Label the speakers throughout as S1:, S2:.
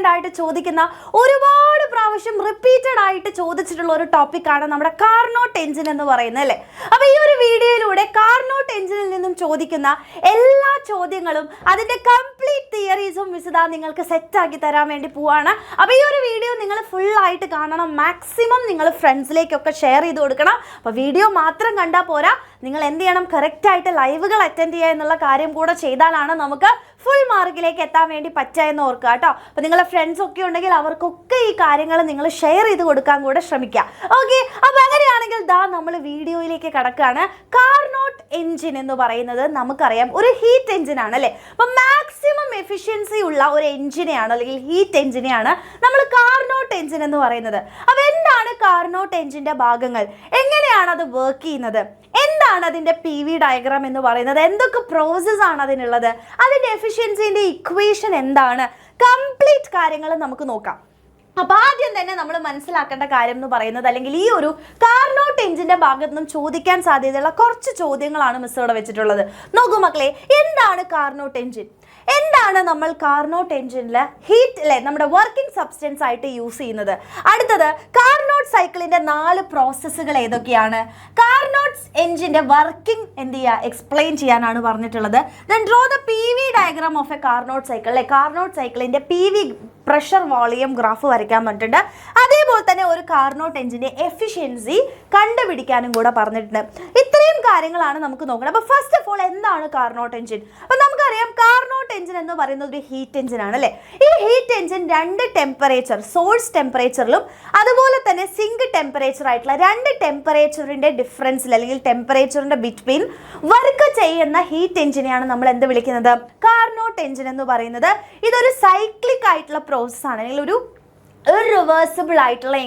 S1: Important ആയിട്ട് ചോദിക്കുന്ന ഒരുപാട് പ്രാവശ്യം റിപ്പീറ്റഡ് ആയിട്ട് ചോദിച്ചിട്ടുള്ള ഒരു ടോപ്പിക്കാണ് നമ്മുടെ കാർനോട്ട് എഞ്ചിൻ എന്ന് പറയുന്നത് അല്ലേ. അപ്പോൾ ഈ ഒരു വീഡിയോയിലൂടെ കാർനോട്ട് എഞ്ചിനിൽ നിന്നും ചോദിക്കുന്ന എല്ലാ ചോദ്യങ്ങളും അതിൻ്റെ കംപ്ലീറ്റ് തിയറീസും മിസ്താ നിങ്ങൾക്ക് സെറ്റാക്കി തരാൻ വേണ്ടി പോവാണ്. അപ്പോൾ ഈ ഒരു വീഡിയോ നിങ്ങൾ ഫുള്ളായിട്ട് കാണണം, മാക്സിമം നിങ്ങൾ ഫ്രണ്ട്സിലേക്കൊക്കെ ഷെയർ ചെയ്ത് കൊടുക്കണം. അപ്പോൾ വീഡിയോ മാത്രം കണ്ടാൽ പോരാ, നിങ്ങൾ എന്ത് ചെയ്യണം, കറക്റ്റായിട്ട് ലൈവുകൾ അറ്റൻഡ് ചെയ്യുക എന്നുള്ള കാര്യം കൂടെ ചെയ്താലാണ് നമുക്ക് ഫുൾ മാർക്കിലേക്ക് എത്താൻ വേണ്ടി പറ്റുക എന്ന് ഓർക്കുക കേട്ടോ. അപ്പോൾ നിങ്ങളെ ഫ്രണ്ട്സ് ഒക്കെ ഉണ്ടെങ്കിൽ അവർക്കൊക്കെ ഈ കാര്യങ്ങൾ നിങ്ങൾ ഷെയർ ചെയ്ത് കൊടുക്കാൻ കൂടെ ശ്രമിക്കുക. ഓക്കെ, അപ്പോൾ അങ്ങനെയാണെങ്കിൽ നമ്മൾ വീഡിയോയിലേക്ക് കടക്കുകയാണ്. കാർനോട്ട് എഞ്ചിൻ എന്ന് പറയുന്നത് നമുക്കറിയാം ഒരു ഹീറ്റ് എഞ്ചിനാണ് അല്ലേ. അപ്പോൾ മാക്സിമം എഫിഷ്യൻസി ഉള്ള ഒരു എഞ്ചിനെയാണ് അല്ലെങ്കിൽ ഹീറ്റ് എഞ്ചിനെയാണ് നമ്മൾ കാർനോട്ട് എഞ്ചിൻ എന്ന് പറയുന്നത്. അപ്പോൾ എന്താണ് കാർനോട്ട് എഞ്ചിൻ്റെ ഭാഗങ്ങൾ, എങ്ങനെയാണ് അത് വർക്ക് ചെയ്യുന്നത്, എന്താണ് അതിൻ്റെ PV ഡയഗ്രാം എന്ന് പറയുന്നത്, എന്തൊക്കെ പ്രോസസ് ആണ് അതിനുള്ളത്, അതിൻ്റെ എഫിഷ്യൻസിൻ്റെ ഇക്വേഷൻ എന്താണ്, കംപ്ലീറ്റ് കാര്യങ്ങൾ നമുക്ക് നോക്കാം. അപ്പോൾ ആദ്യം തന്നെ നമ്മൾ മനസ്സിലാക്കേണ്ട കാര്യം എന്ന് പറയുന്നത്, അല്ലെങ്കിൽ ഈ ഒരു കാർനോട്ട് എഞ്ചിൻ്റെ ഭാഗത്ത് നിന്നും ചോദിക്കാൻ സാധ്യതയുള്ള കുറച്ച് ചോദ്യങ്ങളാണ് മിസ് ഇവിടെ വെച്ചിട്ടുള്ളത്. നോക്കൂ മക്കളെ, എന്താണ് കാർനോട്ട് എഞ്ചിൻ, എന്താണ് നമ്മൾ കാർനോട്ട് എഞ്ചിനിൽ ഹീറ്റ് അല്ലേ നമ്മുടെ വർക്കിംഗ് സബ്സ്റ്റൻസ് ആയിട്ട് യൂസ് ചെയ്യുന്നത്. അടുത്തത് കാർനോട്ട് സൈക്കിളിൻ്റെ 4 പ്രോസസ്സുകൾ ഏതൊക്കെയാണ്, കാർനോട്ട് എഞ്ചിൻ്റെ വർക്കിംഗ് എന്ത് ചെയ്യുക എക്സ്പ്ലെയിൻ ചെയ്യാനാണ് പറഞ്ഞിട്ടുള്ളത്. Then draw the PV diagram of A Carnot cycle അല്ലേ, കാർനോട്ട് സൈക്കിളിൻ്റെ PV പ്രഷർ വോളിയം ഗ്രാഫ് വരയ്ക്കാൻ പറഞ്ഞിട്ടുണ്ട്. അതേപോലെ തന്നെ ഒരു കാർനോട്ട് എഞ്ചിൻ്റെ എഫിഷ്യൻസി കണ്ടുപിടിക്കാനും കൂടെ പറഞ്ഞിട്ടുണ്ട്. ഇത്രയും കാര്യങ്ങളാണ് നമുക്ക് നോക്കണം. അപ്പോൾ ഫസ്റ്റ് ഓഫ് ഓൾ എന്താണ് കാർനോട്ട് എഞ്ചിൻ. അപ്പോൾ നമുക്കറിയാം കാർനോട്ട് എഞ്ചിൻ എന്ന് പറയുന്നത് ഒരു ഹീറ്റ് എഞ്ചിനാണ് അല്ലേ. ഈ ഹീറ്റ് എഞ്ചിൻ 2 ടെമ്പറേച്ചർ, സോഴ്സ് ടെമ്പറേച്ചറിലും അതുപോലെ തന്നെ സിങ്ക് ടെമ്പറേച്ചർ ആയിട്ടുള്ള 2 ടെമ്പറേച്ചറിൻ്റെ ഡിഫറൻസിൽ അല്ലെങ്കിൽ ടെമ്പറേച്ചറിൻ്റെ ബിറ്റ്വീൻ വർക്ക് ചെയ്യുന്ന ഹീറ്റ് എഞ്ചിനെയാണ് നമ്മൾ എന്ത് വിളിക്കുന്നത്, കാർനോട്ട് എഞ്ചിൻ എന്ന് പറയുന്നത്. ഇതൊരു സൈക്ലിക് ആയിട്ടുള്ള പ്രോസസ് ആണ്, അല്ലെങ്കിൽ ഒരു റിവേഴ്സിബിൾ ആയിട്ടുള്ള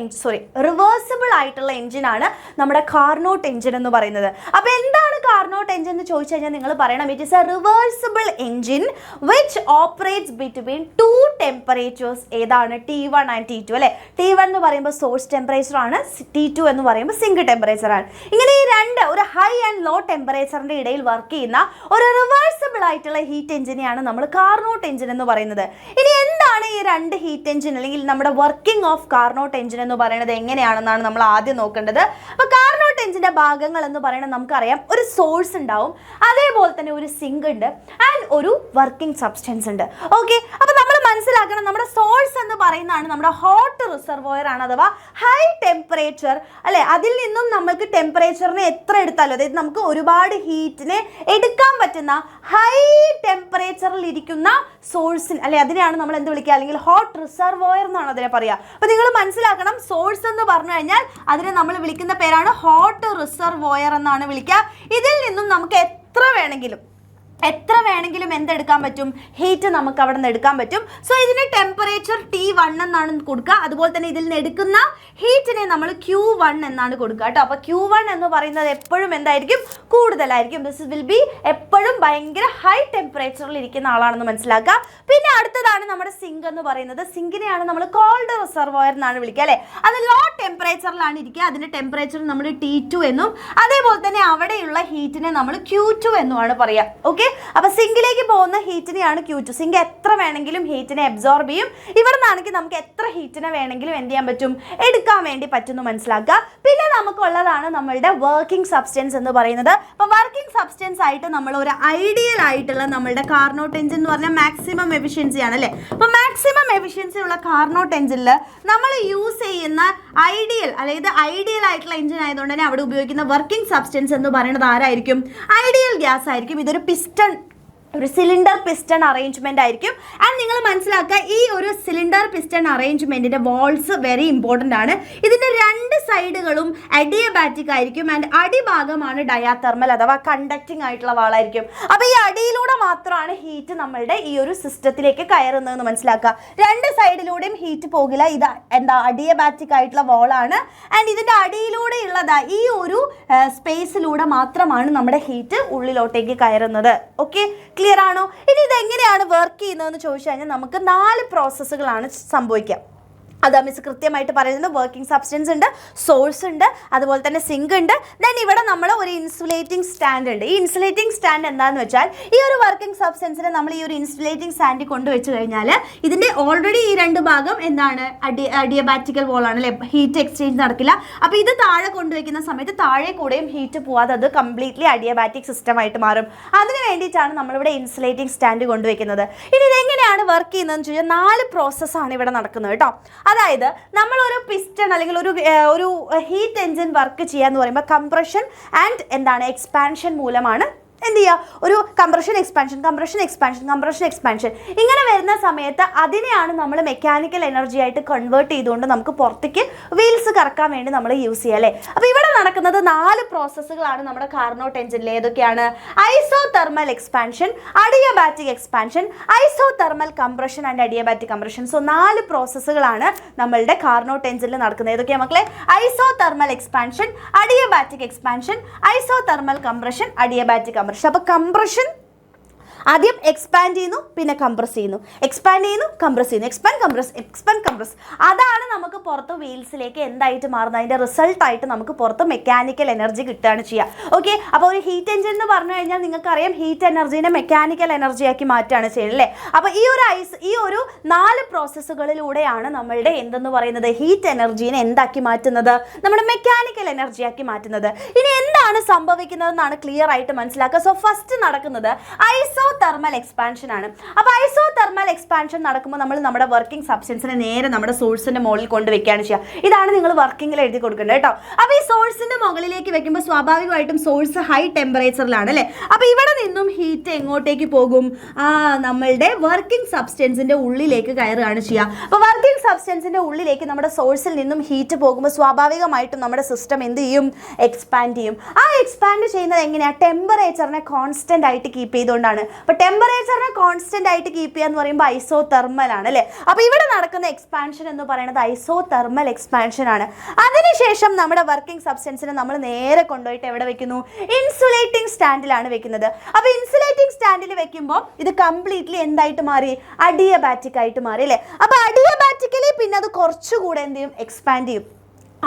S1: എഞ്ചിനാണ് നമ്മുടെ കാർനോട്ട് എഞ്ചിൻ എന്ന് പറയുന്നത്. അപ്പോൾ എന്താണ് കാർനോട്ട് എഞ്ചിൻ എന്ന് ചോദിച്ചു കഴിഞ്ഞാൽ നിങ്ങൾ പറയണം, it is A reversible engine which operates between 2 temperatures. ഏതാണ്, T1 ആൻഡ് T2 അല്ലേ. T1 എന്ന് പറയുമ്പോൾ സോഴ്സ് ടെമ്പറേച്ചർ ആണ്, T2 എന്ന് പറയുമ്പോൾ സിങ്ക് ടെമ്പറേച്ചർ ആണ്. ഇങ്ങനെ ഈ ഒരു ഹൈ ആൻഡ് ലോ ടെമ്പറേച്ചറിൻ്റെ ഇടയിൽ വർക്ക് ചെയ്യുന്ന ഒരു റിവേഴ്സിബിൾ ആയിട്ടുള്ള ഹീറ്റ് എഞ്ചിനെയാണ് നമ്മൾ കാർനോട്ട് എഞ്ചിൻ എന്ന് പറയുന്നത്. ഇനി എന്താണ് ഈ 2 ഹീറ്റ് എഞ്ചിൻ അല്ലെങ്കിൽ നമ്മുടെ വർക്കിംഗ് ഓഫ് കാർനോട്ട് എഞ്ചിൻ എന്ന് പറയുന്നത് എങ്ങനെയാണെന്നാണ് നമ്മൾ ആദ്യം നോക്കേണ്ടത്. അപ്പോൾ കാർനോട്ട് എഞ്ചിൻ്റെ ഭാഗങ്ങൾ എന്ന് പറയുന്നത് നമുക്കറിയാം, ഒരു സോഴ്സ് ഉണ്ടാവും, അതേപോലെ തന്നെ ഒരു സിങ്ക് ഉണ്ട് ആൻഡ് ഒരു വർക്കിംഗ് സബ്സ്റ്റൻസ് ഉണ്ട്. ഓക്കെ, അപ്പോൾ നമ്മൾ മനസ്സിലാക്കണം, നമ്മുടെ സോഴ്സ് എന്ന് പറയുന്നതാണ് നമ്മുടെ ഹോട്ട് റിസർവോയർ ആണ്, അഥവാ ഹൈ ടെമ്പറേച്ചർ അല്ലെ. അതിൽ നിന്നും നമുക്ക് ടെമ്പറേച്ചറിനെ എത്ര എടുത്താലും, അതായത് നമുക്ക് ഒരുപാട് ഹീറ്റിനെ എടുക്കാൻ പറ്റുന്ന ഹൈ ടെമ്പറേച്ചറിൽ ഇരിക്കുന്ന സോഴ്സിന് അല്ലെ, അതിനെയാണ് നമ്മൾ എന്ത് വിളിക്കുക, അല്ലെങ്കിൽ ഹോട്ട് റിസർവോയർ എന്നാണ് അതിനെ പറയുക. അപ്പോൾ നിങ്ങൾ മനസ്സിലാക്കണം, സോഴ്സ് എന്ന് പറഞ്ഞു കഴിഞ്ഞാൽ അതിനെ നമ്മൾ വിളിക്കുന്ന പേരാണ് ഹോട്ട് റിസർവോയർ എന്നാണ് വിളിക്കുക. ഇതിൽ നിന്നും നമുക്ക് എത്ര വേണമെങ്കിലും എന്തെടുക്കാൻ പറ്റും, ഹീറ്റ് നമുക്ക് അവിടെ നിന്ന് എടുക്കാൻ പറ്റും. സോ ഇതിന് ടെമ്പറേച്ചർ T1 എന്നാണ് കൊടുക്കുക. അതുപോലെ തന്നെ ഇതിൽ നിന്ന് എടുക്കുന്ന ഹീറ്റിനെ നമ്മൾ Q1 എന്നാണ് കൊടുക്കുക കേട്ടോ. അപ്പോൾ Q1 എന്ന് പറയുന്നത് എപ്പോഴും എന്തായിരിക്കും, കൂടുതലായിരിക്കും. ദിസ് വിൽ ബി എപ്പോഴും ഭയങ്കര ഹൈ ടെമ്പറേച്ചറിൽ ഇരിക്കുന്ന ആളാണെന്ന് മനസ്സിലാക്കുക. പിന്നെ അടുത്തതാണ് നമ്മുടെ സിങ്ക് എന്ന് പറയുന്നത്. സിങ്കിനെയാണ് നമ്മൾ കോൾഡ് റിസർവോയർ എന്നാണ് വിളിക്കുക അല്ലേ. അത് ലോ ടെമ്പറേച്ചറിലാണ് ഇരിക്കുക. അതിൻ്റെ ടെമ്പറേച്ചർ നമ്മൾ T2 എന്നും അതേപോലെ തന്നെ അവിടെയുള്ള ഹീറ്റിനെ നമ്മൾ Q2 എന്നുമാണ് പറയുക. ഓക്കെ, അപ്പോൾ സിങ്കിലേക്ക് പോകുന്ന ഹീറ്റിനെയാണ് Q2. സിങ്ക് എത്ര വേണമെങ്കിലും ഹീറ്റിനെ അബ്സോർബ് ചെയ്യും. ഇവിടെ നിന്നാണെങ്കിൽ നമുക്ക് എത്ര ഹീറ്റിനെ വേണമെങ്കിലും എന്ത് ചെയ്യാൻ പറ്റും, എടുക്കാൻ വേണ്ടി പറ്റുമെന്ന് മനസ്സിലാക്കുക. പിന്നെ നമുക്കുള്ളതാണ് നമ്മളുടെ വർക്കിംഗ് സബ്സ്റ്റൻസ് എന്ന് പറയുന്നത്. അപ്പോൾ വർക്കിംഗ് സബ്സ്റ്റൻസ് ആയിട്ട് നമ്മൾ ഒരു ഐഡിയൽ ആയിട്ടുള്ള നമ്മളുടെ കാർനോട്ട് എഞ്ചിൻ എന്ന് പറഞ്ഞാൽ മാക്സിമം എഫിഷ്യൻസി ആണ് അല്ലേ. അപ്പോൾ മാക്സിമം എഫിഷ്യൻസി ഉള്ള കാർനോട്ട് എഞ്ചിനിൽ നമ്മൾ യൂസ് ചെയ്യുന്ന ഐഡിയൽ ആയിട്ടുള്ള എഞ്ചിൻ ആയതുകൊണ്ട് തന്നെ അവിടെ ഉപയോഗിക്കുന്ന വർക്കിംഗ് സബ്സ്റ്റൻസ് എന്ന് പറയുന്നത് ആരായിരിക്കും, ഐഡിയൽ ഗ്യാസ് ആയിരിക്കും. ഇതൊരു ഒരു സിലിണ്ടർ പിസ്റ്റൺ അറേഞ്ച്മെന്റ് ആയിരിക്കും. ആൻഡ് നിങ്ങൾ മനസ്സിലാക്കുക, ഈ ഒരു സിലിണ്ടർ പിസ്റ്റൺ അറേഞ്ച്മെന്റിന്റെ വാൾസ് വെരി ഇമ്പോർട്ടൻ്റ് ആണ്. ഇതിന്റെ 2 സൈഡുകളും അഡിയബാറ്റിക് ആയിരിക്കും ആൻഡ് അടിഭാഗമാണ് ഡയാതെർമൽ അഥവാ കണ്ടക്റ്റിംഗ് ആയിട്ടുള്ള വാളായിരിക്കും. അപ്പോൾ ഈ അടിയിലൂടെ മാത്രമാണ് ഹീറ്റ് നമ്മളുടെ ഈ ഒരു സിസ്റ്റത്തിലേക്ക് കയറുന്നതെന്ന് മനസ്സിലാക്കുക. 2 സൈഡിലൂടെയും ഹീറ്റ് പോകില്ല. ഇത് അഡിയബാറ്റിക് ആയിട്ടുള്ള വാളാണ് ആൻഡ് ഇതിന്റെ അടിയിലൂടെ ഉള്ളത് ഈ ഒരു സ്പേസിലൂടെ മാത്രമാണ് നമ്മുടെ ഹീറ്റ് ഉള്ളിലോട്ടേക്ക് കയറുന്നത്. ഓക്കെ, ക്ലിയർ ആണോ? ഇനി ഇതെങ്ങനെയാണ് വർക്ക് ചെയ്യുന്നതെന്ന് ചോദിച്ചു കഴിഞ്ഞാൽ നമുക്ക് 4 പ്രോസസ്സുകളാണ് സംഭവിക്കുക. അതാ മിസ് കൃത്യമായിട്ട് പറയുന്നത്. വർക്കിംഗ് സബ്സ്റ്റൻസ് ഉണ്ട്, സോഴ്സ് ഉണ്ട്, അതുപോലെ തന്നെ സിങ്ക് ഉണ്ട്. ദെൻ ഇവിടെ നമ്മൾ ഒരു ഇൻസുലേറ്റിംഗ് സ്റ്റാൻഡ് ഉണ്ട്. ഈ ഇൻസുലേറ്റിംഗ് സ്റ്റാൻഡ് എന്താണെന്ന് വെച്ചാൽ ഈ ഒരു വർക്കിംഗ് സബ്സ്റ്റൻസിനെ നമ്മൾ ഈ ഒരു ഇൻസുലേറ്റിംഗ് സ്റ്റാൻഡിൽ കൊണ്ടുവച്ച് കഴിഞ്ഞാൽ ഇതിൻ്റെ ഓൾറെഡി ഈ രണ്ട് ഭാഗം എന്താണ് അഡിയബാറ്റിക്കൽ വോളാണ് അല്ലേ, ഹീറ്റ് എക്സ്ചേഞ്ച് നടക്കില്ല. അപ്പോൾ ഇത് താഴെ കൊണ്ടുവയ്ക്കുന്ന സമയത്ത് താഴെ കൂടെയും ഹീറ്റ് പോവാതെ അത് കംപ്ലീറ്റ്ലി അഡിയബാറ്റിക് സിസ്റ്റമായിട്ട് മാറും. അതിന് വേണ്ടിയിട്ടാണ് നമ്മളിവിടെ ഇൻസുലേറ്റിംഗ് സ്റ്റാൻഡ് കൊണ്ടുവയ്ക്കുന്നത്. ഇനി ഇതെങ്ങനെയാണ് വർക്ക് ചെയ്യുന്നതെന്ന് ചോദിച്ചാൽ 4 പ്രോസസ്സാണ് ഇവിടെ നടക്കുന്നത് കേട്ടോ. അതായത് നമ്മളൊരു പിസ്റ്റൺ അല്ലെങ്കിൽ ഒരു ഹീറ്റ് എൻജിൻ വർക്ക് ചെയ്യാന്ന് പറയുമ്പോൾ കംപ്രഷൻ ആൻഡ് എന്താണ് എക്സ്പാൻഷൻ മൂലമാണ് എന്ത് ചെയ്യുക, ഒരു കംപ്രഷൻ എക്സ്പാൻഷൻ ഇങ്ങനെ വരുന്ന സമയത്ത് അതിനെയാണ് നമ്മൾ മെക്കാനിക്കൽ എനർജി ആയിട്ട് കൺവേർട്ട് ചെയ്തുകൊണ്ട് നമുക്ക് പുറത്തേക്ക് വീൽസ് കറക്കാൻ വേണ്ടി നമ്മൾ യൂസ് ചെയ്യുക അല്ലേ. അപ്പോൾ ഇവിടെ നടക്കുന്നത് 4 പ്രോസസ്സുകളാണ് നമ്മുടെ കാർനോട്ട് എഞ്ചിനിൽ. ഏതൊക്കെയാണ്? Isothermal expansion, adiabatic expansion, isothermal compression and adiabatic compression. So 4 പ്രോസസ്സുകളാണ് നമ്മളുടെ കാർനോട്ട് എഞ്ചിനിൽ നടക്കുന്നത്. ഏതൊക്കെയാണ് മക്കളെ? Isothermal expansion, adiabatic expansion, isothermal compression, adiabatic compression. അപ്പോൾ കംപ്രഷൻ ആദ്യം എക്സ്പാൻഡ് ചെയ്യുന്നു, പിന്നെ കംപ്രസ് ചെയ്യുന്നു, എക്സ്പാൻഡ് ചെയ്യുന്നു, കംപ്രസ് ചെയ്യുന്നു, എക്സ്പാൻഡ് കംപ്രസ്. അതാണ് നമുക്ക് പുറത്ത് വീൽസിലേക്ക് എന്തായിട്ട് മാറുന്നത്, അതിൻ്റെ റിസൾട്ടായിട്ട് നമുക്ക് പുറത്ത് മെക്കാനിക്കൽ എനർജി കിട്ടുകയാണ് ചെയ്യുക. ഓക്കെ, അപ്പോൾ ഒരു ഹീറ്റ് എഞ്ചിൻ എന്ന് പറഞ്ഞു കഴിഞ്ഞാൽ നിങ്ങൾക്കറിയാം ഹീറ്റ് എനർജീനെ മെക്കാനിക്കൽ എനർജിയാക്കി മാറ്റുകയാണ് ചെയ്യുന്നത് അല്ലേ. അപ്പോൾ ഈ ഒരു 4 പ്രോസസ്സുകളിലൂടെയാണ് നമ്മളുടെ എന്തെന്ന് പറയുന്നത് ഹീറ്റ് എനർജീനെ എന്താക്കി മാറ്റുന്നത്, നമ്മുടെ മെക്കാനിക്കൽ എനർജിയാക്കി മാറ്റുന്നത്. ഇനി എന്താണ് സംഭവിക്കുന്നതെന്നാണ് ക്ലിയർ ആയിട്ട് മനസ്സിലാക്കുക. സോ ഫസ്റ്റ് നടക്കുന്നത് ഐസോതെർമൽ എക്സ്പാൻഷൻ ആണ്. അപ്പോൾ ഐസോതെർമൽ എക്സ്പാൻഷൻ നടക്കുമ്പോൾ നമ്മൾ നമ്മുടെ വർക്കിംഗ് സബ്സ്റ്റൻസിനെ നേരെ നമ്മുടെ സോഴ്സിന്റെ മുകളിൽ കൊണ്ടുവയ്ക്കുകയാണ് ചെയ്യുക. ഇതാണ് നിങ്ങൾ വർക്കിങ്ങിൽ എഴുതി കൊടുക്കേണ്ടത് കേട്ടോ. അപ്പോൾ ഈ സോഴ്സിന്റെ മുകളിലേക്ക് വെക്കുമ്പോൾ സ്വാഭാവികമായിട്ടും സോഴ്സ് ഹൈ ടെമ്പറേച്ചറിലാണ് അല്ലേ. അപ്പോൾ ഇവിടെ നിന്നും ഹീറ്റ് എങ്ങോട്ടേക്ക് പോകും? നമ്മളുടെ വർക്കിംഗ് സബ്സ്റ്റൻസിന്റെ ഉള്ളിലേക്ക് കയറുകയാണ് ചെയ്യുക. അപ്പോൾ വർക്കിംഗ് സബ്സ്റ്റൻസിന്റെ ഉള്ളിലേക്ക് നമ്മുടെ സോഴ്സിൽ നിന്നും ഹീറ്റ് പോകുമ്പോൾ സ്വാഭാവികമായിട്ടും നമ്മുടെ സിസ്റ്റം എന്ത് ചെയ്യും? എക്സ്പാൻഡ് ചെയ്യും. ആ എക്സ്പാൻഡ് ചെയ്യുന്നത് എങ്ങനെയാണ്? ടെമ്പറേച്ചറിനെ കോൺസ്റ്റന്റ് ആയിട്ട് കീപ്പ് ചെയ്തുകൊണ്ടാണ്. അപ്പോൾ ടെമ്പറേച്ചറിനെ കോൺസ്റ്റന്റ് ആയിട്ട് കീപ്പ് ചെയ്യുക എന്ന് പറയുമ്പോൾ ഐസോതെർമൽ ആണ് അല്ലേ. അപ്പോൾ ഇവിടെ നടക്കുന്ന എക്സ്പാൻഷൻ എന്ന് പറയുന്നത് ഐസോതെർമൽ എക്സ്പാൻഷൻ ആണ്. അതിനുശേഷം നമ്മുടെ വർക്കിംഗ് സബ്സ്റ്റൻസിനെ നമ്മൾ നേരെ കൊണ്ടുപോയിട്ട് എവിടെ വെക്കുന്നു? ഇൻസുലേറ്റിംഗ് സ്റ്റാൻഡിലാണ് വെക്കുന്നത്. അപ്പോൾ ഇൻസുലേറ്റിംഗ് സ്റ്റാൻഡിൽ വെക്കുമ്പോൾ ഇത് കംപ്ലീറ്റ്ലി എന്തായിട്ട് മാറി? അഡിയബാറ്റിക് ആയിട്ട് മാറി അല്ലേ. അപ്പോൾ അഡിയബാറ്റിക്കലി പിന്നെ അത് കുറച്ചുകൂടെ എന്ത് ചെയ്യും? എക്സ്പാൻഡ് ചെയ്യും.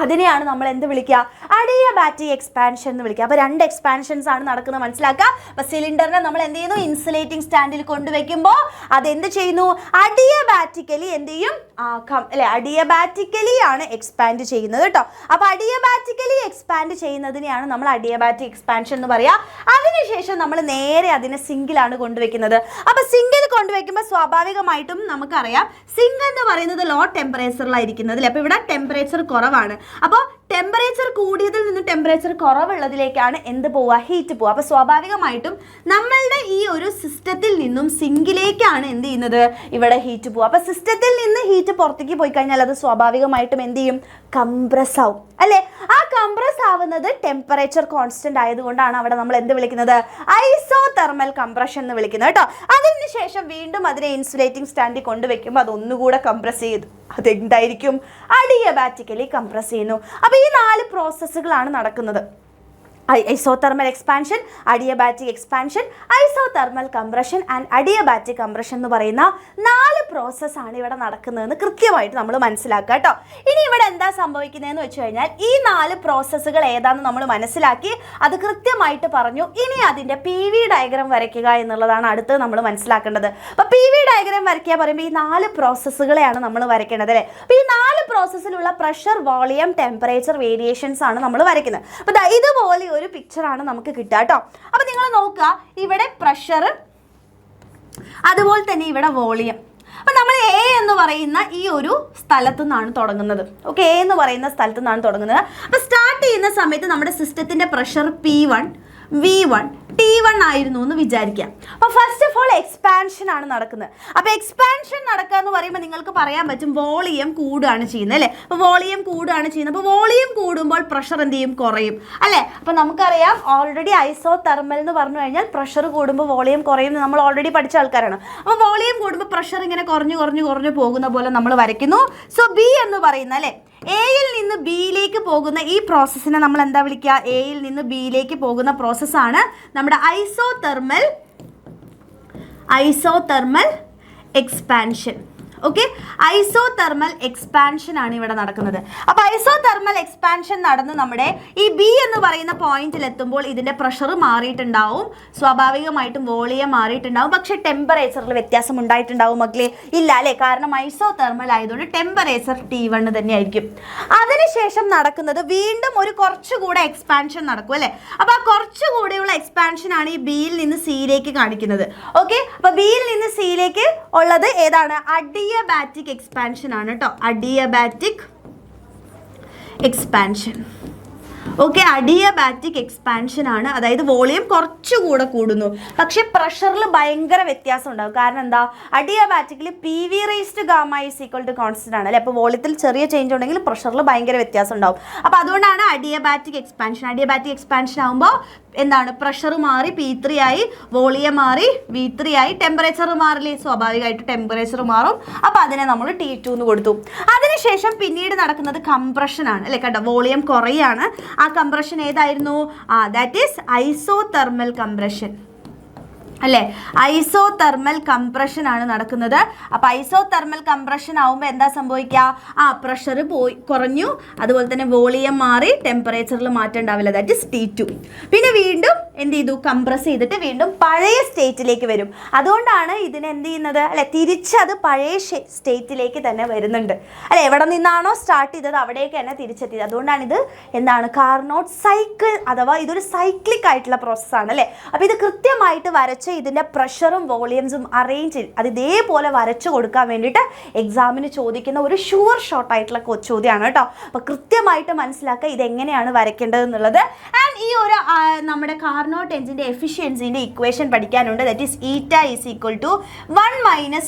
S1: അതിനെയാണ് നമ്മൾ എന്ത് വിളിക്കുക? അഡിയബാറ്റിക് എക്സ്പാൻഷൻ എന്ന് വിളിക്കുക. അപ്പോൾ 2 എക്സ്പാൻഷൻസ് ആണ് നടക്കുന്നത്, മനസ്സിലാക്കുക. അപ്പോൾ സിലിണ്ടറിനെ നമ്മൾ എന്ത് ചെയ്യുന്നു? ഇൻസുലേറ്റിംഗ് സ്റ്റാൻഡിൽ കൊണ്ടുവയ്ക്കുമ്പോൾ അതെന്ത് ചെയ്യുന്നു? അഡിയബാറ്റിക്കലി എന്ത് ചെയ്യും? അല്ലെ, അഡിയബാറ്റിക്കലി ആണ് എക്സ്പാൻഡ് ചെയ്യുന്നത് കേട്ടോ. അപ്പോൾ അഡിയബാറ്റിക്കലി എക്സ്പാൻഡ് ചെയ്യുന്നതിനെയാണ് നമ്മൾ അഡിയബാറ്റിക് എക്സ്പാൻഷൻ എന്ന് പറയുക. അതിനുശേഷം നമ്മൾ നേരെ അതിനെ സിങ്കിലാണ് കൊണ്ടുവയ്ക്കുന്നത്. അപ്പോൾ സിങ്കിൽ കൊണ്ടുവയ്ക്കുമ്പോൾ സ്വാഭാവികമായിട്ടും നമുക്കറിയാം സിങ്ക് എന്ന് പറയുന്നത് ലോ ടെമ്പറേച്ചറിലായിരിക്കുന്നത് അല്ലേ. അപ്പോൾ ഇവിടെ ടെമ്പറേച്ചർ കുറവാണ്. അപ്പോൾ ടെമ്പറേച്ചർ കൂടിയതിൽ നിന്ന് ടെമ്പറേച്ചർ കുറവുള്ളതിലേക്കാണ് എന്ത് പോവുക? ഹീറ്റ് പോവുക. അപ്പോൾ സ്വാഭാവികമായിട്ടും നമ്മളുടെ ഈ ഒരു സിസ്റ്റത്തിൽ നിന്നും സിങ്കിലേക്കാണ് എന്ത് ചെയ്യുന്നത്? ഇവിടെ ഹീറ്റ് പോവുക. അപ്പോൾ സിസ്റ്റത്തിൽ നിന്ന് ഹീറ്റ് പുറത്തേക്ക് പോയി കഴിഞ്ഞാൽ അത് സ്വാഭാവികമായിട്ടും എന്ത് ചെയ്യും? കംപ്രസ് ആവും അല്ലേ. ആ കംപ്രസ് ആവുന്നത് ടെമ്പറേച്ചർ കോൺസ്റ്റന്റ് ആയതുകൊണ്ടാണ് അവിടെ നമ്മൾ എന്ത് വിളിക്കുന്നത്? ഐസോതെർമൽ കംപ്രഷൻ എന്ന് വിളിക്കുന്നത് കേട്ടോ. അതിനുശേഷം വീണ്ടും അതിനെ ഇൻസുലേറ്റിംഗ് സ്റ്റാൻഡിൽ കൊണ്ടുവയ്ക്കുമ്പോൾ അതൊന്നുകൂടെ കംപ്രസ് ചെയ്തു. അതെന്തായിരിക്കും? അഡിയബാറ്റിക്കലി കംപ്രസ് ചെയ്യുന്നു. അപ്പോൾ ഈ 4 പ്രോസസ്സുകളാണ് നടക്കുന്നത്. Isothermal expansion, adiabatic expansion, isothermal compression and adiabatic compression എന്ന് പറയുന്ന 4 പ്രോസസ്സാണ് ഇവിടെ നടക്കുന്നതെന്ന് കൃത്യമായിട്ട് നമ്മൾ മനസ്സിലാക്കുക കേട്ടോ. ഇനി ഇവിടെ എന്താ സംഭവിക്കുന്നതെന്ന് വെച്ച് കഴിഞ്ഞാൽ ഈ 4 പ്രോസസ്സുകൾ ഏതാണെന്ന് നമ്മൾ മനസ്സിലാക്കി, അത് കൃത്യമായിട്ട് പറഞ്ഞു. ഇനി അതിൻ്റെ PV ഡയഗ്രാം വരയ്ക്കുക എന്നുള്ളതാണ് അടുത്ത് നമ്മൾ മനസ്സിലാക്കേണ്ടത്. അപ്പോൾ PV ഡയഗ്രാം വരയ്ക്കുക പറയുമ്പോൾ ഈ 4 പ്രോസസ്സുകളെയാണ് നമ്മൾ വരയ്ക്കേണ്ടത് അല്ലേ. അപ്പോൾ ഈ 4 പ്രോസസ്സിലുള്ള പ്രഷർ, വോളിയം, ടെമ്പറേച്ചർ വേരിയേഷൻസ് ആണ് നമ്മൾ വരയ്ക്കുന്നത്. അപ്പോൾ ഇതുപോലെ ഒരു പിക്ചറാണ് നമുക്ക് കിട്ടുക കേട്ടോ. അപ്പോൾ നിങ്ങൾ നോക്കുക, ഇവിടെ പ്രഷർ, അതുപോലെ തന്നെ ഇവിടെ വോളിയം. അപ്പോൾ നമ്മൾ A എന്ന് പറയുന്ന ഈ ഒരു സ്ഥലത്തു നിന്നാണ് തുടങ്ങുന്നത്. ഓക്കെ, A എന്ന് പറയുന്ന സ്ഥലത്തു നിന്നാണ് തുടങ്ങുന്നത്. അപ്പോൾ സ്റ്റാർട്ട് ചെയ്യുന്ന സമയത്ത് നമ്മുടെ സിസ്റ്റത്തിൻ്റെ പ്രഷർ P1, V1, T1 ആയിരുന്നു എന്ന് വിചാരിക്കാം. അപ്പോൾ ഫസ്റ്റ് ഓഫ് ഓൾ എക്സ്പാൻഷൻ ആണ് നടക്കുന്നത്. അപ്പോൾ എക്സ്പാൻഷൻ നടക്കുക എന്ന് പറയുമ്പോൾ നിങ്ങൾക്ക് പറയാൻ പറ്റും വോളിയം കൂടുകയാണ് ചെയ്യുന്നത് അല്ലേ. അപ്പോൾ വോളിയം കൂടുകയാണ് ചെയ്യുന്നത്. അപ്പോൾ വോളിയം കൂടുമ്പോൾ പ്രഷർ എന്ത് ചെയ്യും? കുറയും അല്ലേ. അപ്പോൾ നമുക്കറിയാം ഓൾറെഡി ഐസോതെർമൽ എന്ന് പറഞ്ഞു കഴിഞ്ഞാൽ പ്രഷർ കൂടുമ്പോൾ വോളിയം കുറയും എന്ന് നമ്മൾ ഓൾറെഡി പഠിച്ച ആൾക്കാരാണ്. അപ്പോൾ വോളിയം കൂടുമ്പോൾ പ്രഷർ ഇങ്ങനെ കുറഞ്ഞു പോകുന്ന പോലെ നമ്മൾ വരയ്ക്കുന്നു. സോ B എന്ന് പറയുന്ന അല്ലേ, എയിൽ നിന്ന് ബിയിലേക്ക് പോകുന്ന ഈ പ്രോസസ്സിനെ നമ്മൾ എന്താ വിളിക്കുക? എയിൽ നിന്ന് ബിയിലേക്ക് പോകുന്ന പ്രോസസ്സാണ് നമ്മുടെ isothermal expansion. Okay, isothermal expansion ആണ് ഇവിടെ നടക്കുന്നത്. അപ്പോൾ ഐസോതെർമൽ എക്സ്പാൻഷൻ നടന്ന് നമ്മുടെ ഈ ബി എന്ന് പറയുന്ന പോയിന്റിൽ എത്തുമ്പോൾ ഇതിന്റെ പ്രഷർ മാറിയിട്ടുണ്ടാവും, സ്വാഭാവികമായിട്ടും വോളിയം മാറിയിട്ടുണ്ടാവും. പക്ഷെ ടെമ്പറേച്ചറിൽ വ്യത്യാസം ഉണ്ടായിട്ടുണ്ടാവും മക്കളെ? ഇല്ല അല്ലേ, കാരണം ഐസോതെർമൽ ആയതുകൊണ്ട് ടെമ്പറേച്ചർ T1 തന്നെയായിരിക്കും. അതിനുശേഷം നടക്കുന്നത് വീണ്ടും ഒരു കുറച്ചുകൂടെ എക്സ്പാൻഷൻ നടക്കും അല്ലേ. അപ്പോൾ ആ കുറച്ചുകൂടെയുള്ള എക്സ്പാൻഷൻ ആണ് ഈ ബിയിൽ നിന്ന് സിയിലേക്ക് കാണിക്കുന്നത്. ഓക്കെ, അപ്പോൾ ബിയിൽ നിന്ന് സിയിലേക്ക് ഉള്ളത് ഏതാണ്? അഡിയബാറ്റിക് എക്സ്പാൻഷൻ ആണ് കേട്ടോ, adiabatic expansion. Okay, adiabatic expansion ആണ്, അതായത് വോളിയം കുറച്ചുകൂടെ കൂടുന്നു, പക്ഷെ പ്രഷറിൽ ഭയങ്കര വ്യത്യാസം ഉണ്ടാകും. കാരണം എന്താ? അഡിയബാറ്റിക്കിൽ PV raised gamma is equal to constant ആണ് അല്ലേ. അപ്പോൾ വോളിയത്തിൽ ചെറിയ ചേഞ്ച് ഉണ്ടെങ്കിൽ പ്രഷറിൽ ഭയങ്കര വ്യത്യാസം ഉണ്ടാവും. അപ്പോൾ അതുകൊണ്ടാണ് അഡിയബാറ്റിക് എക്സ്പാൻഷൻ. അഡിയബാറ്റിക് എക്സ്പാൻഷൻ ആകുമ്പോൾ എന്താണ്? പ്രഷർ മാറി P3 ആയി, വോളിയം മാറി V3 ആയി, ടെമ്പറേച്ചർ മാറില്ലേ, സ്വാഭാവികമായിട്ട് ടെമ്പറേച്ചർ മാറും. അപ്പോൾ അതിനെ നമ്മൾ T2 എന്ന് കൊടുത്തു. അതിനുശേഷം പിന്നീട് നടക്കുന്നത് കംപ്രഷൻ ആണ് അല്ലേ. കേട്ടോ, വോളിയം കുറയാണ്. ആ കംപ്രഷൻ ഏതായിരുന്നു? ദാറ്റ് ഈസ് ഐസോതെർമൽ കംപ്രഷൻ അല്ലേ. ഐസോതെർമൽ കംപ്രഷൻ ആണ് നടക്കുന്നത്. അപ്പോൾ ഐസോതെർമൽ കംപ്രഷൻ ആവുമ്പോൾ എന്താ സംഭവിക്കുക? പ്രഷർ കുറഞ്ഞു, അതുപോലെ തന്നെ വോളിയം മാറി, ടെമ്പറേച്ചറിൽ മാറ്റം ഉണ്ടാവില്ല, ദാറ്റ് ഇസ് T2. പിന്നെ വീണ്ടും എന്ത് ചെയ്തു? കംപ്രസ് ചെയ്തിട്ട് വീണ്ടും പഴയ സ്റ്റേറ്റിലേക്ക് വരും. അതുകൊണ്ടാണ് ഇതിനെ എന്ത് ചെയ്യുന്നത് അല്ലെ, തിരിച്ചത് പഴയ സ്റ്റേറ്റിലേക്ക് തന്നെ വരുന്നുണ്ട് അല്ലെ. എവിടെ നിന്നാണോ സ്റ്റാർട്ട് ചെയ്തത് അവിടേക്ക് തന്നെ തിരിച്ചെത്തിയത്. അതുകൊണ്ടാണ് ഇത് എന്താണ്? കാർനോട്ട് സൈക്കിൾ, അഥവാ ഇതൊരു സൈക്ലിക് ആയിട്ടുള്ള പ്രോസസ്സാണ് അല്ലേ. അപ്പോൾ ഇത് കൃത്യമായിട്ട് വരച്ച് ഇതിൻ്റെ പ്രഷറും വോളിയംസും അറേഞ്ച് അത് ഇതേപോലെ വരച്ചു കൊടുക്കാൻ വേണ്ടിയിട്ട് എക്സാമിന് ചോദിക്കുന്ന ഒരു ഷുവർ ഷോർട്ട് ആയിട്ടുള്ള ചോദ്യമാണ് കേട്ടോ. അപ്പോൾ കൃത്യമായിട്ട് മനസ്സിലാക്കുക ഇതെങ്ങനെയാണ് വരയ്ക്കേണ്ടത് എന്നുള്ളത്. ആൻഡ് ഈ ഒരു നമ്മുടെ കാർനോട്ട് എഞ്ചിൻ്റെ എഫിഷ്യൻസിൻ്റെ ഇക്വേഷൻ പഠിക്കാനുണ്ട്. ദാറ്റ് ഈസ് ഈറ്റ ഈസ് ഈക്വൽ ടു 1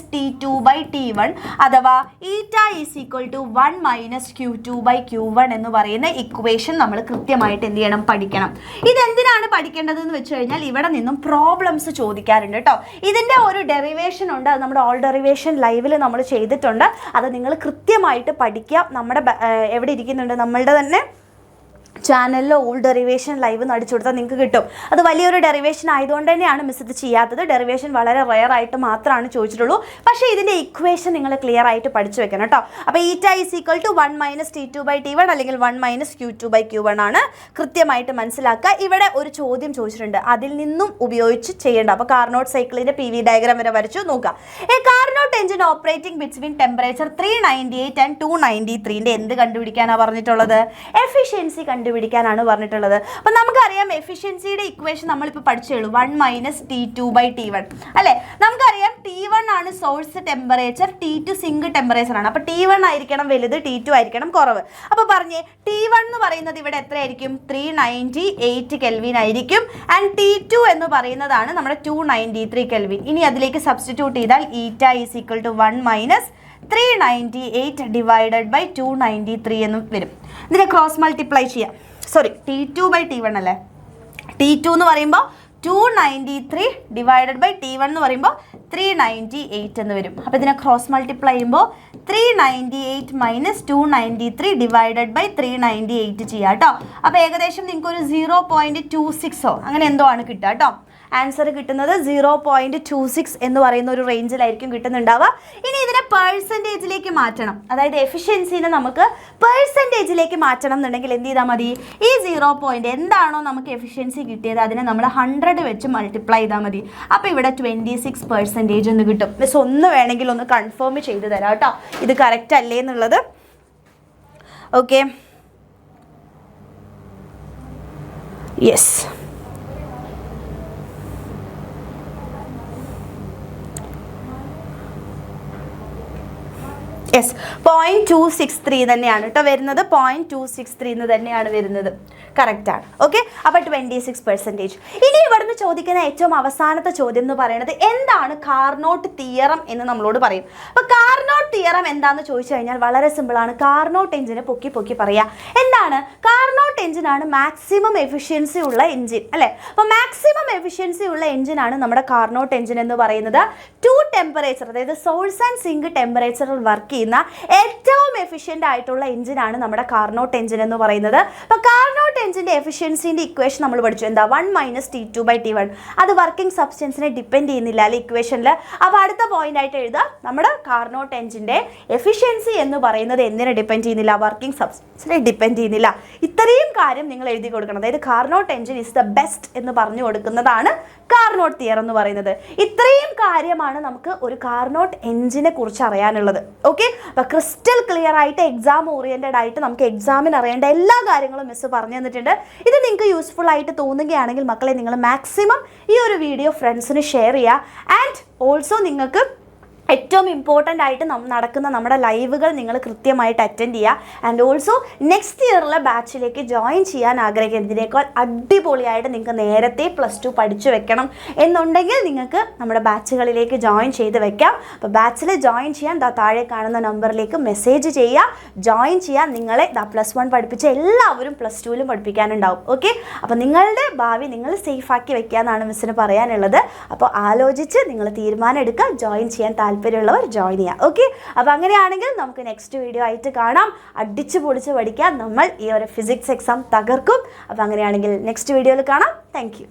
S1: - T2/T1 അഥവാ ഈറ്റ ഈസ് ഈക്വൽ ടു 1 - Q2/Q1 എന്ന് പറയുന്ന ഇക്വേഷൻ നമ്മൾ കൃത്യമായിട്ട് എന്ത് ചെയ്യണം? പഠിക്കണം. ഇതെന്തിനാണ് പഠിക്കേണ്ടതെന്ന് വെച്ച് കഴിഞ്ഞാൽ ഇവിടെ നിന്നും പ്രോബ്ലംസ് ചോദിക്കാറുണ്ട് കേട്ടോ. ഇതിൻ്റെ ഒരു ഡെറിവേഷൻ ഉണ്ട്, അത് നമ്മുടെ ഓൾ ഡെറിവേഷൻ ലൈവിൽ നമ്മൾ ചെയ്തിട്ടുണ്ട്. അത് നിങ്ങൾ കൃത്യമായിട്ട് പഠിക്കുക. നമ്മുടെ എവിടെ ഇരിക്കുന്നുണ്ട്? നമ്മളുടെ തന്നെ ചാനലിൽ ഓൾ ഡെറിവേഷൻ ലൈവ് നടിച്ചു കൊടുത്താൽ നിങ്ങൾക്ക് കിട്ടും. അത് വലിയൊരു ഡെറിവേഷൻ ആയതുകൊണ്ട് തന്നെയാണ് മിസ് ഇത് ചെയ്യാത്തത്. ഡെറിവേഷൻ വളരെ റെയർ ആയിട്ട് മാത്രമാണ് ചോദിച്ചിട്ടുള്ളൂ. പക്ഷേ ഇതിൻ്റെ ഇക്വേഷൻ നിങ്ങൾ ക്ലിയർ ആയിട്ട് പഠിച്ചു വെക്കണം കേട്ടോ. അപ്പോൾ ഈറ്റ ഈസ് ഈക്വൽ ടു 1 - T2/T1 അല്ലെങ്കിൽ 1 - Q2/Q1 ആണ്. കൃത്യമായിട്ട് മനസ്സിലാക്കുക. ഇവിടെ ഒരു ചോദ്യം ചോദിച്ചിട്ടുണ്ട്, അതിൽ നിന്നും ഉപയോഗിച്ച് ചെയ്യേണ്ട. അപ്പോൾ കാർനോട്ട് സൈക്കിളിൻ്റെ PV ഡയഗ്രാം വരെ വരച്ചു നോക്കുക. A Carnot engine operating between temperature 398 and 293 എന്ത് കണ്ടുപിടിക്കാനാണ് പറഞ്ഞിട്ടുള്ളത്? എഫിഷ്യൻസി കണ്ടുപിടിക്കാനാണ് പറഞ്ഞിട്ടുള്ളത്. അപ്പോൾ നമുക്കറിയാം എഫിഷ്യൻസിയുടെ ഇക്വേഷൻ നമ്മളിപ്പോൾ പഠിച്ചുള്ളൂ, 1 - T2/T1 അല്ലേ. നമുക്കറിയാം T1 ആണ് source temperature, T2 zinc temperature ആണ്. അപ്പോൾ T1 ആയിരിക്കണം വലുത്, T2 ആയിരിക്കണം കുറവ്. അപ്പോൾ പറഞ്ഞേ T1 എന്ന് പറയുന്നത് ഇവിടെ എത്രയായിരിക്കും? 398 കെൽവിൻ ആയിരിക്കും. ആൻഡ് T2 എന്ന് പറയുന്നതാണ് നമ്മുടെ 293 കെൽവിൻ. ഇനി അതിലേക്ക് സബ്സ്റ്റിറ്റ്യൂട്ട് ചെയ്താൽ ഈറ്റ ഈസ് ഈക്വൽ ടു 1 - 398 / 293 എന്ന് വരും. ഇതിനെ ക്രോസ് മൾട്ടിപ്ലൈ ചെയ്യാം. സോറി, T2/T1 അല്ലേ. T2 എന്ന് പറയുമ്പോൾ 293 / T1 എന്ന് പറയുമ്പോൾ 398 എന്ന് വരും. അപ്പോൾ ഇതിനെ ക്രോസ് മൾട്ടിപ്ലൈ ചെയ്യുമ്പോൾ 398 - 293 / 398 ചെയ്യാം കേട്ടോ. അപ്പോൾ ഏകദേശം നിങ്ങൾക്കൊരു 0.26 അങ്ങനെ എന്തോ ആണ് കിട്ടുക കേട്ടോ. ആൻസർ കിട്ടുന്നത് 0.26 എന്ന് പറയുന്ന ഒരു റേഞ്ചിലായിരിക്കും കിട്ടുന്നുണ്ടാവുക. ഇനി ഇതിനെ പേഴ്സൻറ്റേജിലേക്ക് മാറ്റണം, അതായത് എഫിഷ്യൻസിനെ നമുക്ക് പേഴ്സൻറ്റേജിലേക്ക് മാറ്റണം എന്നുണ്ടെങ്കിൽ എന്ത് ചെയ്താൽ മതി? ഈ 0. എന്താണോ നമുക്ക് എഫിഷ്യൻസി കിട്ടിയത് അതിനെ നമ്മൾ 100 വെച്ച് മൾട്ടിപ്ലൈ ചെയ്താൽ മതി. അപ്പോൾ ഇവിടെ 26% എന്ന് കിട്ടും. മിസ് ഒന്ന് വേണമെങ്കിൽ ഒന്ന് കൺഫേം ചെയ്ത് തരാം കേട്ടോ, ഇത് കറക്റ്റ് അല്ലേ എന്നുള്ളത്. Okay, yes. യെസ്, 0.263 തന്നെയാണ് കേട്ടോ വരുന്നത്. 0.263 എന്ന് തന്നെയാണ് വരുന്നത്, കറക്റ്റാണ്. ഓക്കെ, അപ്പോൾ 26%. ഇനി ഇവിടുന്ന് ചോദിക്കുന്ന ഏറ്റവും അവസാനത്തെ ചോദ്യം എന്ന് പറയുന്നത് എന്താണ് കാർനോട്ട് തിയറം എന്ന് നമ്മളോട് പറയും. അപ്പോൾ കാർനോട്ട് തിയറം എന്താണെന്ന് ചോദിച്ചു കഴിഞ്ഞാൽ വളരെ സിമ്പിളാണ്. കാർനോട്ട് എഞ്ചിനെ പൊക്കി പറയാം. എന്താണ്? കാർനോട്ട് എഞ്ചിനാണ് മാക്സിമം എഫിഷ്യൻസി ഉള്ള എഞ്ചിൻ അല്ലേ. അപ്പോൾ മാക്സിമം എഫിഷ്യൻസി ഉള്ള എഞ്ചിനാണ് നമ്മുടെ കാർനോട്ട് എഞ്ചിൻ എന്ന് പറയുന്നത്. 2 ടെമ്പറേച്ചർ, അതായത് സോഴ്സ് ആൻഡ് സിങ്ക് ടെമ്പറേച്ചറിൽ വർക്ക് ചെയ്യുന്ന ഏറ്റവും എഫിഷ്യൻ്റ് ആയിട്ടുള്ള എഞ്ചിനാണ് നമ്മുടെ കാർനോട്ട് എഞ്ചിൻ എന്ന് പറയുന്നത്. അപ്പോൾ കാർനോട്ട് കാർനോട്ട് എഞ്ചിൻ്റെ എഫിഷ്യൻസിൻ്റെ ഇക്വേഷൻ നമ്മൾ പഠിച്ചു. എന്താ? 1 - T2/T1. അത് വർക്കിംഗ് സബ്സ്റ്റൻസിനെ ഡിപ്പെൻഡ് ചെയ്യുന്നില്ല അല്ലെ ഇക്വേഷനിൽ. അപ്പോൾ അടുത്ത പോയിന്റ് ആയിട്ട് എഴുതുക, നമ്മുടെ കാർനോട്ട് എഞ്ചിൻ്റെ എഫിഷ്യൻസി എന്ന് പറയുന്നത് എന്തിനെ ഡിപ്പെൻഡ് ചെയ്യുന്നില്ല? വർക്കിംഗ് സബ്സ്റ്റൻസിനെ ഡിപ്പെൻഡ് ചെയ്യുന്നില്ല. ഇത്രയും കാര്യം നിങ്ങൾ എഴുതി കൊടുക്കണം. അതായത് Carnot engine is the best എന്ന് പറഞ്ഞു കൊടുക്കുന്നതാണ് കാർനോട്ട് തിയറം എന്ന് പറയുന്നത്. ഇത്രയും കാര്യമാണ് നമുക്ക് ഒരു കാർനോട്ട് എഞ്ചിനെ കുറിച്ച് അറിയാനുള്ളത്. ഓക്കെ, അപ്പോൾ ക്രിസ്റ്റൽ ക്ലിയർ ആയിട്ട് എക്സാം ഓറിയൻറ്റഡ് ആയിട്ട് നമുക്ക് എക്സാമിന് അറിയേണ്ട എല്ലാ കാര്യങ്ങളും മിസ് പറഞ്ഞു തന്നിട്ടുണ്ട്. ഇത് നിങ്ങൾക്ക് യൂസ്ഫുൾ ആയിട്ട് തോന്നുകയാണെങ്കിൽ മക്കളെ നിങ്ങൾ മാക്സിമം ഈ ഒരു വീഡിയോ ഫ്രണ്ട്സിന് ഷെയർ ചെയ്യുക. ആൻഡ് ഓൾസോ നിങ്ങൾക്ക് ഏറ്റവും ഇമ്പോർട്ടൻ്റ് ആയിട്ട് നടക്കുന്ന നമ്മുടെ ലൈവുകൾ നിങ്ങൾ കൃത്യമായിട്ട് അറ്റൻഡ് ചെയ്യുക. ആൻഡ് ഓൾസോ നെക്സ്റ്റ് ഇയറിലെ ബാച്ചിലേക്ക് ജോയിൻ ചെയ്യാൻ ആഗ്രഹിക്കുന്നതിനേക്കാൾ അടിപൊളിയായിട്ട് നിങ്ങൾക്ക് നേരത്തെ +2 പഠിച്ചു വെക്കണം എന്നുണ്ടെങ്കിൽ നിങ്ങൾക്ക് നമ്മുടെ ബാച്ചുകളിലേക്ക് ജോയിൻ ചെയ്ത് വെക്കാം. അപ്പോൾ ബാച്ചിൽ ജോയിൻ ചെയ്യാൻ താഴെ കാണുന്ന നമ്പറിലേക്ക് മെസ്സേജ് ചെയ്യുക, ജോയിൻ ചെയ്യാൻ. നിങ്ങളെ +1 പഠിപ്പിച്ച എല്ലാവരും +2ലും പഠിപ്പിക്കാനുണ്ടാവും. ഓക്കെ, അപ്പോൾ നിങ്ങളുടെ ഭാവി നിങ്ങൾ സേഫാക്കി വെക്കുക എന്നാണ് മിസ്സിന് പറയാനുള്ളത്. അപ്പോൾ ആലോചിച്ച് നിങ്ങൾ തീരുമാനം എടുക്കുക, ജോയിൻ ചെയ്യാൻ താല്പര്യമുള്ളവർ ജോയിൻ ചെയ്യുക. ഓക്കെ, അപ്പോൾ അങ്ങനെയാണെങ്കിൽ നമുക്ക് നെക്സ്റ്റ് വീഡിയോ ആയിട്ട് കാണാം. അടിച്ചു പൊളിച്ച് പഠിക്കാം, നമ്മൾ ഈ ഒരു ഫിസിക്സ് എക്സാം തകർക്കും. അപ്പോൾ അങ്ങനെയാണെങ്കിൽ നെക്സ്റ്റ് വീഡിയോയിൽ കാണാം. Thank you.